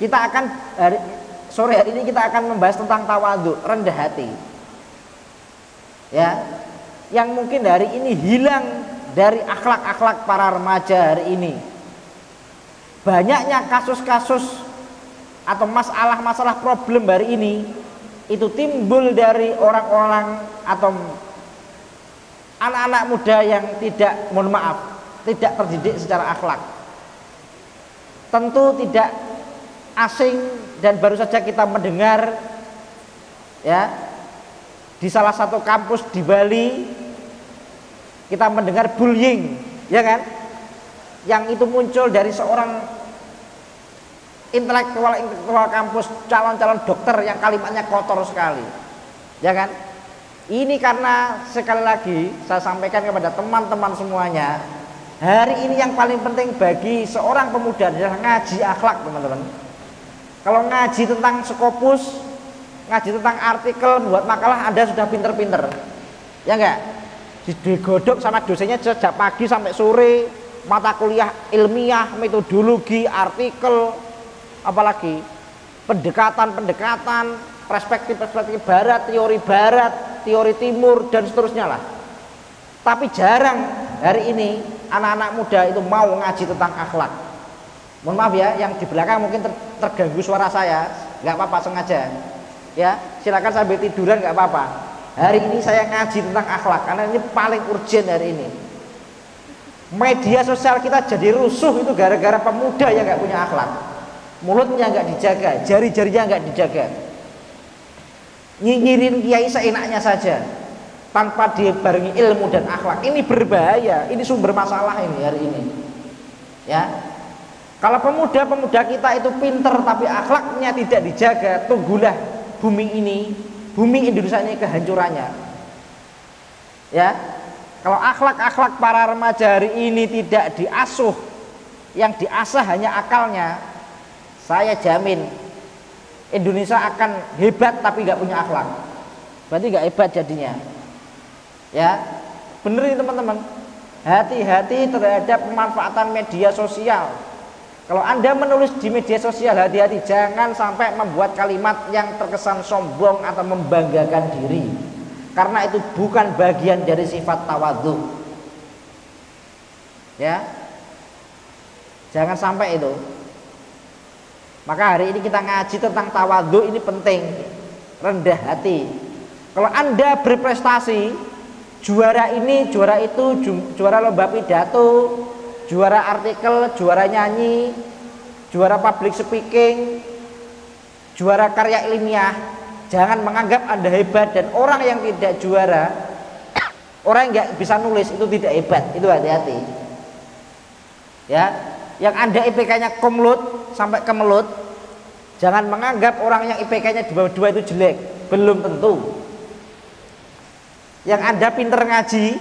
Kita akan sore hari ini kita akan membahas tentang tawadhu, rendah hati. Ya, yang mungkin hari ini hilang dari akhlak-akhlak para remaja hari ini. Banyaknya kasus-kasus atau masalah-masalah problem hari ini itu timbul dari orang-orang atau anak-anak muda yang tidak, mohon maaf, tidak terdidik secara akhlak. Tentu tidak asing dan baru saja kita mendengar ya di salah satu kampus di Bali kita mendengar bullying, ya kan? Yang itu muncul dari seorang intelektual kampus, calon-calon dokter yang kalimatnya kotor sekali, ya kan? Ini karena sekali lagi saya sampaikan kepada teman-teman semuanya, hari ini yang paling penting bagi seorang pemuda adalah ngaji akhlak, teman-teman. Kalau ngaji tentang Scopus, ngaji tentang artikel, buat makalah, Anda sudah pinter-pinter, ya enggak? Digodok sama dosennya sejak pagi sampai sore, mata kuliah ilmiah, metodologi, artikel, apalagi pendekatan, perspektif barat, teori timur, dan seterusnya lah. Tapi jarang hari ini anak-anak muda itu mau ngaji tentang akhlak. Mohon maaf ya, yang di belakang mungkin terganggu suara saya, nggak apa-apa, sengaja. Ya, silakan sambil tiduran nggak apa-apa. Hari ini saya ngaji tentang akhlak karena ini paling urgent hari ini. Media sosial kita jadi rusuh itu gara-gara pemuda yang nggak punya akhlak. Mulutnya nggak dijaga, jari-jarinya nggak dijaga. Nyinyirin kiai seenaknya saja tanpa dibarengi ilmu dan akhlak. Ini berbahaya, ini sumber masalah ini hari ini. Ya. Kalau pemuda-pemuda kita itu pinter tapi akhlaknya tidak dijaga, tunggulah bumi Indonesia ini kehancurannya. Ya. Kalau akhlak-akhlak para remaja hari ini tidak diasuh, yang diasah hanya akalnya, saya jamin Indonesia akan hebat tapi nggak punya akhlak. Berarti nggak hebat jadinya. Ya, bener ini teman-teman. Hati-hati terhadap pemanfaatan media sosial. Kalau Anda menulis di media sosial, hati-hati jangan sampai membuat kalimat yang terkesan sombong atau membanggakan diri. Karena itu bukan bagian dari sifat tawadhu. Ya. Jangan sampai itu. Maka hari ini kita ngaji tentang tawadhu, ini penting. Rendah hati. Kalau Anda berprestasi, juara ini, juara itu, juara lomba pidato, juara artikel, juara nyanyi, juara public speaking, juara karya ilmiah, jangan menganggap Anda hebat. Dan orang yang tidak juara, orang yang nggak bisa nulis itu tidak hebat, itu hati-hati. Ya, yang Anda IPK-nya komlut sampai kemelut, jangan menganggap orang yang IPK-nya di bawah 2 itu jelek, belum tentu. Yang Anda pinter ngaji,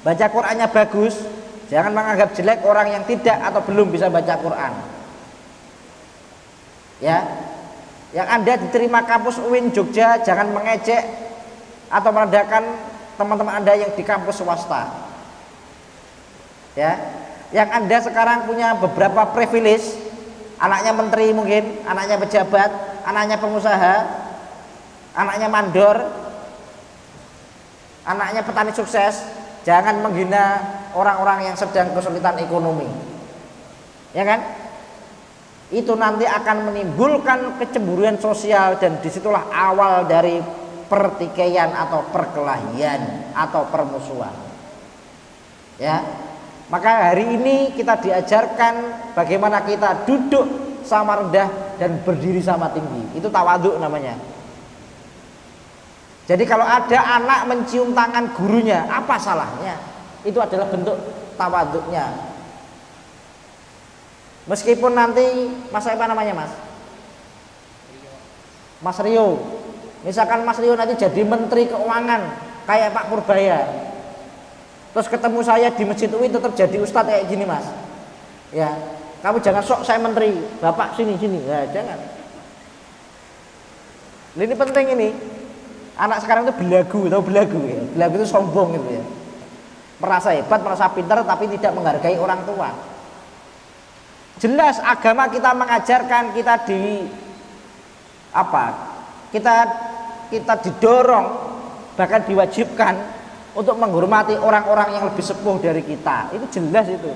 baca Qur'annya bagus, jangan menganggap jelek orang yang tidak atau belum bisa baca Quran. Ya, yang Anda diterima kampus UIN Jogja, jangan mengejek atau merendahkan teman-teman Anda yang di kampus swasta. Ya, yang Anda sekarang punya beberapa privilege, anaknya menteri mungkin, anaknya pejabat, anaknya pengusaha, anaknya mandor, anaknya petani sukses, jangan menghina orang-orang yang sedang kesulitan ekonomi, ya kan? Itu nanti akan menimbulkan kecemburuan sosial dan disitulah awal dari pertikaian atau perkelahian atau permusuhan. Ya, maka hari ini kita diajarkan bagaimana kita duduk sama rendah dan berdiri sama tinggi. Itu tawadhu namanya. Jadi kalau ada anak mencium tangan gurunya, apa salahnya? Itu adalah bentuk tawadhunya. Meskipun nanti Mas apa namanya Mas? Mas Rio. Misalkan Mas Rio nanti jadi menteri keuangan kayak Pak Purbaya. Terus ketemu saya di Masjid UIN tetap jadi ustadz kayak gini Mas. Ya, kamu jangan sok saya menteri, Bapak sini. Ya, jangan. Ini penting ini. Anak sekarang itu belagu, tahu belagu ya? Belagu itu sombong gitu ya. Merasa hebat, merasa pintar tapi tidak menghargai orang tua. Jelas agama kita mengajarkan kita kita didorong, bahkan diwajibkan untuk menghormati orang-orang yang lebih sepuh dari kita. Itu jelas itu,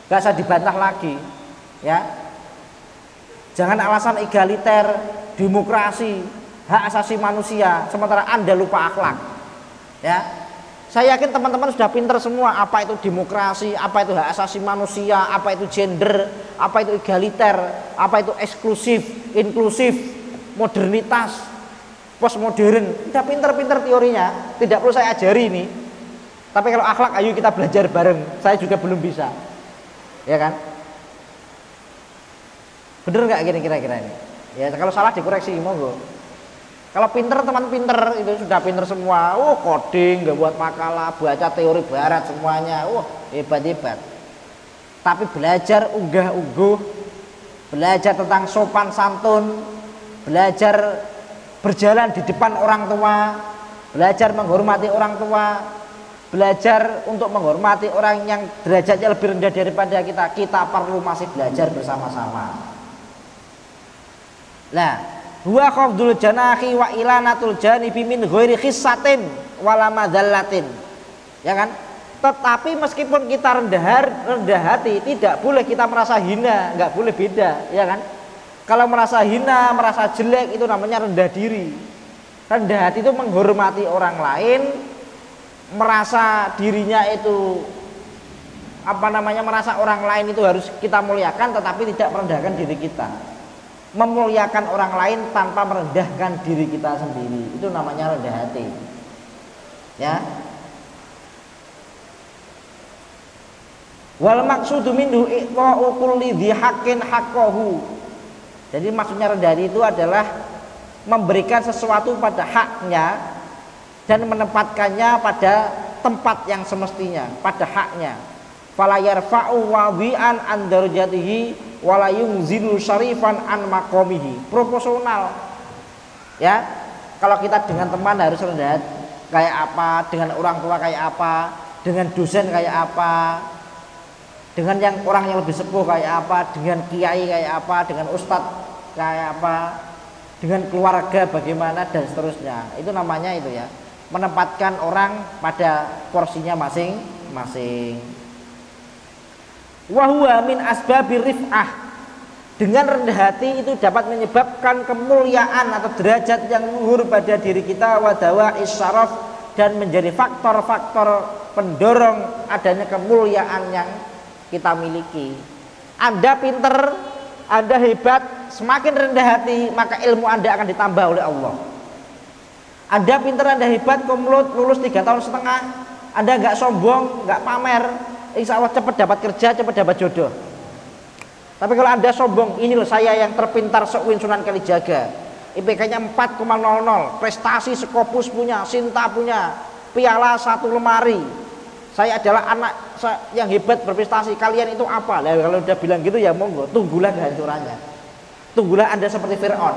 nggak usah dibantah lagi, ya. Jangan alasan egaliter, demokrasi, hak asasi manusia, sementara Anda lupa akhlak, ya. Saya yakin teman-teman sudah pinter semua, apa itu demokrasi, apa itu hak asasi manusia, apa itu gender, apa itu egaliter, apa itu eksklusif, inklusif, modernitas, postmodern. Sudah pinter-pinter teorinya, tidak perlu saya ajari ini. Tapi kalau akhlak, ayo kita belajar bareng. Saya juga belum bisa, ya kan? Bener nggak gini kira-kira ini? Ya kalau salah dikoreksi, monggo. Kalau pinter, teman pinter itu sudah pinter semua. Coding, nggak buat makalah, baca teori barat semuanya. Hebat-hebat. Tapi belajar unggah-ungguh, belajar tentang sopan santun, belajar berjalan di depan orang tua, belajar menghormati orang tua, belajar untuk menghormati orang yang derajatnya lebih rendah daripada kita. Kita perlu masih belajar bersama-sama. Nah, huwa khafdul janahi wa ilanatul janibi min ghairi khissatin wala madzallatin. Ya kan? Tetapi meskipun kita rendah hati, tidak boleh kita merasa hina, enggak boleh beda, ya kan? Kalau merasa hina, merasa jelek, itu namanya rendah diri. Rendah hati itu menghormati orang lain, merasa dirinya itu merasa orang lain itu harus kita muliakan, tetapi tidak merendahkan diri kita. Memuliakan orang lain tanpa merendahkan diri kita sendiri, itu namanya rendah hati, ya. Wal maqsudu minhu iqta'u kulli dhi haqqin haqqahu. Jadi maksudnya rendah hati itu adalah memberikan sesuatu pada haknya dan menempatkannya pada tempat yang semestinya, pada haknya. Fala yarfa'u wadi'an an darajatihi wala yunzilu syarifan an maqamihi. Proporsional, ya. Kalau kita dengan teman harus rendah kayak apa, dengan orang tua kayak apa, dengan dosen kayak apa, dengan orang yang lebih sepuh kayak apa, dengan kiai kayak apa, dengan ustadz kayak apa, dengan keluarga bagaimana dan seterusnya. Itu namanya itu, ya, menempatkan orang pada porsinya masing-masing. Wa huwa min asbabir rif'ah. Dengan rendah hati itu dapat menyebabkan kemuliaan atau derajat yang luhur pada diri kita, wa dawa'is syaraf, dan menjadi faktor-faktor pendorong adanya kemuliaan yang kita miliki. Anda pinter, Anda hebat, semakin rendah hati maka ilmu Anda akan ditambah oleh Allah. Anda pinter, Anda hebat, kumlot, lulus 3 tahun setengah, Anda nggak sombong, nggak pamer, insya Allah cepat dapat kerja, cepat dapat jodoh. Tapi kalau Anda sombong, ini loh saya yang terpintar seuin Sunan Kalijaga, IPK-nya 4,00, prestasi Skopus punya, Sinta punya, piala 1 lemari, saya adalah anak yang hebat berprestasi, kalian itu apa? Nah, kalau udah bilang gitu ya monggo, tunggulah kehancurannya. Tunggulah Anda seperti Fir'aun,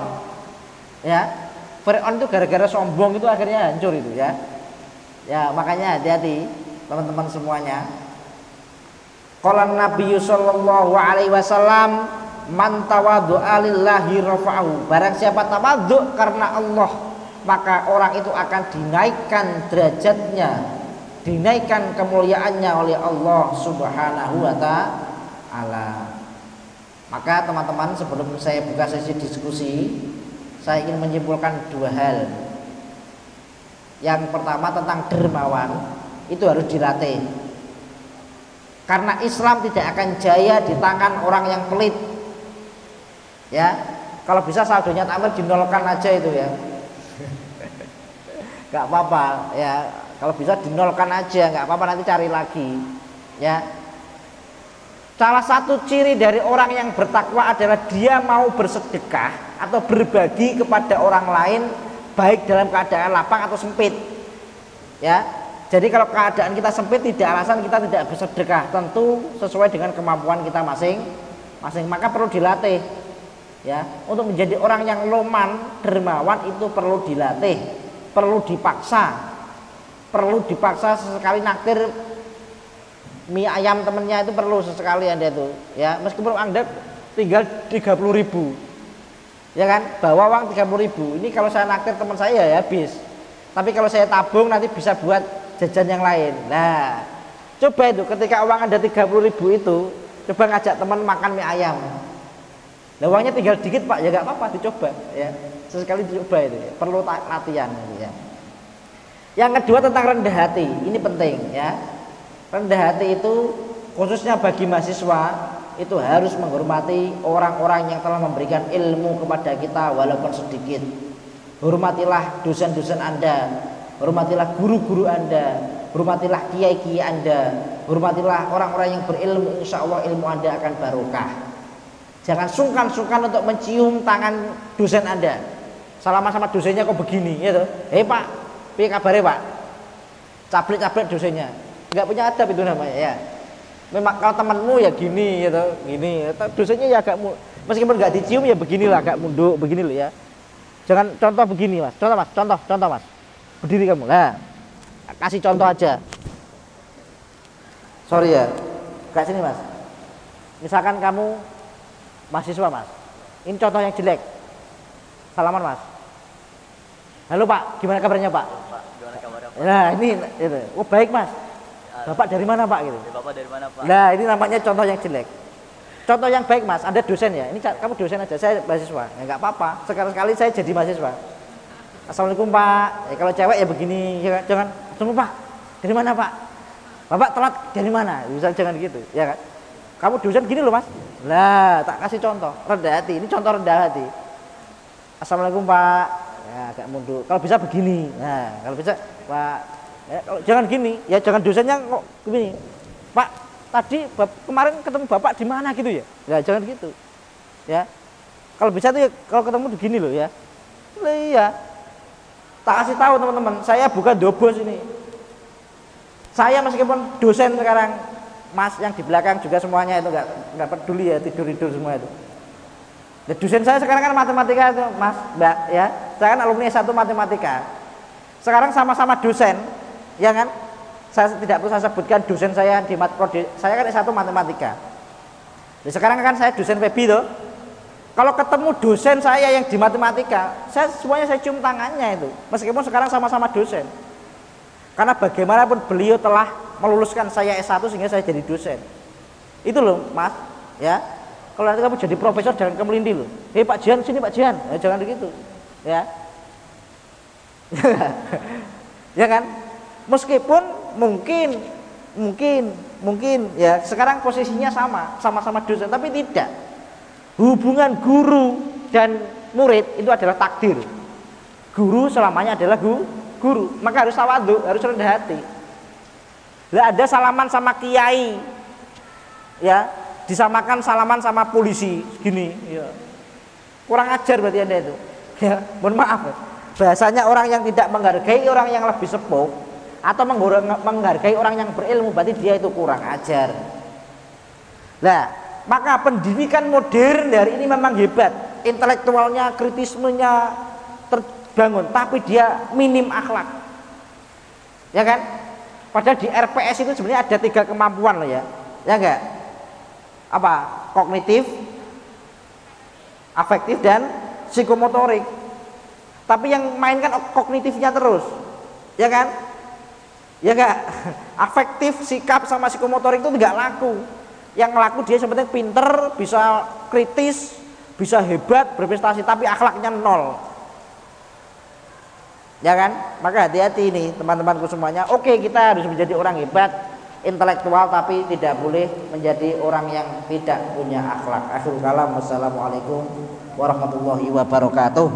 ya. Fir'aun itu gara-gara sombong itu akhirnya hancur itu, ya. Ya, makanya hati-hati teman-teman semuanya. Qala Nabi sallallahu alaihi wasallam, man tawaddu'a lillahi rafa'ahu. Barang siapa tawaddu karena Allah, maka orang itu akan dinaikkan derajatnya, dinaikkan kemuliaannya oleh Allah Subhanahu wa ta'ala. Maka teman-teman, sebelum saya buka sesi diskusi, saya ingin menyimpulkan 2 hal. Yang pertama tentang dermawan, itu harus dilatih. Karena Islam tidak akan jaya di tangan orang yang pelit, ya. Kalau bisa saldonya takmir dinolkan aja itu, ya. Gak apa-apa, ya. Kalau bisa dinolkan aja, gak apa-apa, nanti cari lagi, ya. Salah satu ciri dari orang yang bertakwa adalah dia mau bersedekah atau berbagi kepada orang lain, baik dalam keadaan lapang atau sempit, ya. Jadi kalau keadaan kita sempit, tidak alasan kita tidak bersedekah, tentu sesuai dengan kemampuan kita masing-masing. Maka perlu dilatih, ya. Untuk menjadi orang yang loman, dermawan itu perlu dilatih, perlu dipaksa sesekali naktir mie ayam temennya itu perlu sesekali Anda itu, ya. Meskipun Anda tinggal 30.000, ya kan, bawa uang 30.000. Ini kalau saya naktir teman saya ya habis. Tapi kalau saya tabung nanti bisa buat jajan yang lain. Nah, coba itu ketika uang Anda 30.000 itu, coba ngajak teman makan mie ayam. Nah, uangnya tinggal dikit Pak, ya nggak apa-apa, dicoba, ya. Sesekali dicoba itu, ya. Perlu latihan, ya. Yang kedua tentang rendah hati, ini penting, ya. Rendah hati itu khususnya bagi mahasiswa itu harus menghormati orang-orang yang telah memberikan ilmu kepada kita walaupun sedikit. Hormatilah dosen-dosen Anda, hormatilah guru-guru Anda, hormatilah kiai-kiai Anda, hormatilah orang-orang yang berilmu, insya Allah ilmu Anda akan barokah. Jangan sungkan-sungkan untuk mencium tangan dosen Anda. Selama sama dosennya kok begini, gitu. Hei Pak, piye kabare Pak? Cablet-cablet dosennya. Enggak punya adab itu namanya, ya. Memang kalau temanmu ya gini gitu, gini. Dosennya ya agak meskipun enggak dicium ya beginilah, agak munduk begini loh ya. Jangan contoh begini Mas. Contoh Mas, contoh Mas. Berdiri kamu. Lah. Kasih contoh aja. Sorry ya. Kayak sini Mas. Misalkan kamu mahasiswa Mas. Ini contoh yang jelek. Salaman Mas. Halo Pak, gimana kabarnya Pak? Pak, gimana kabarnya Pak? Nah ini itu. Oh baik Mas. Bapak dari mana Pak gitu? Bapak dari mana Pak? Nah ini namanya contoh yang jelek. Contoh yang baik Mas, Anda dosen ya. Ini kamu dosen aja, saya mahasiswa. Ya nggak apa-apa. Sekali-sekali saya jadi mahasiswa. Assalamualaikum Pak. Ya, kalau cewek ya begini, ya, jangan. Assalamualaikum Pak. Dari mana Pak? Bapak telat dari mana? Bisa jangan gitu, ya kan? Kamu dosen gini loh Mas. Lah tak kasih contoh rendah hati. Ini contoh rendah hati. Assalamualaikum Pak. Ya agak mundur. Kalau bisa begini. Nah kalau bisa Pak. Ya, kalau jangan gini. Ya jangan dosennya kok begini. Pak. Tadi kemarin ketemu Bapak di mana gitu ya? Ya jangan gitu. Ya. Kalau bisa tuh ya, kalau ketemu begini loh ya. Iya. Tak kasih tahu teman-teman, saya bukan dobos ini. Saya meskipun dosen sekarang, Mas yang di belakang juga semuanya itu enggak peduli ya, tidur-tidur semua itu. Ya, dosen saya sekarang kan matematika itu, Mas, Mbak ya. Saya kan alumni S1 matematika. Sekarang sama-sama dosen, ya kan? Saya tidak perlu saya sebutkan dosen saya di prodi, saya kan S1 matematika. Nah, sekarang kan saya dosen PB tuh. Kalau ketemu dosen saya yang di matematika, semuanya saya cium tangannya itu. Meskipun sekarang sama-sama dosen. Karena bagaimanapun beliau telah meluluskan saya S1 sehingga saya jadi dosen. Itu loh, Mas, ya. Kalau nanti kamu jadi profesor jangan kemelindi loh. Hei Pak Jian, sini Pak Jian. Ya, jangan begitu. Ya. Ya kan? Meskipun mungkin ya sekarang posisinya sama-sama dosen, tapi tidak. Hubungan guru dan murid itu adalah takdir. Guru selamanya adalah guru, maka harus tawadhu, harus rendah hati. Lah ada salaman sama kiai, ya disamakan salaman sama polisi, gini, ya. Kurang ajar berarti Anda itu. Ya, mohon maaf. Bahasanya orang yang tidak menghargai orang yang lebih sepuh atau menghargai orang yang berilmu, berarti dia itu kurang ajar. Nah, maka pendidikan modern hari ini memang hebat, intelektualnya, kritismenya terbangun, tapi dia minim akhlak, ya kan? Padahal di RPS itu sebenarnya ada 3 kemampuan loh ya enggak? Apa? Kognitif, afektif, dan psikomotorik. Tapi yang mainkan kognitifnya terus, ya kan? Ya enggak? Afektif, sikap, sama psikomotorik itu enggak laku. Yang laku dia sebenarnya pinter, bisa kritis, bisa hebat, berprestasi, tapi akhlaknya nol. Ya kan? Maka hati-hati ini teman-temanku semuanya. Oke, kita harus menjadi orang hebat, intelektual, tapi tidak boleh menjadi orang yang tidak punya akhlak. Akhirul kalam. Wassalamualaikum warahmatullahi wabarakatuh.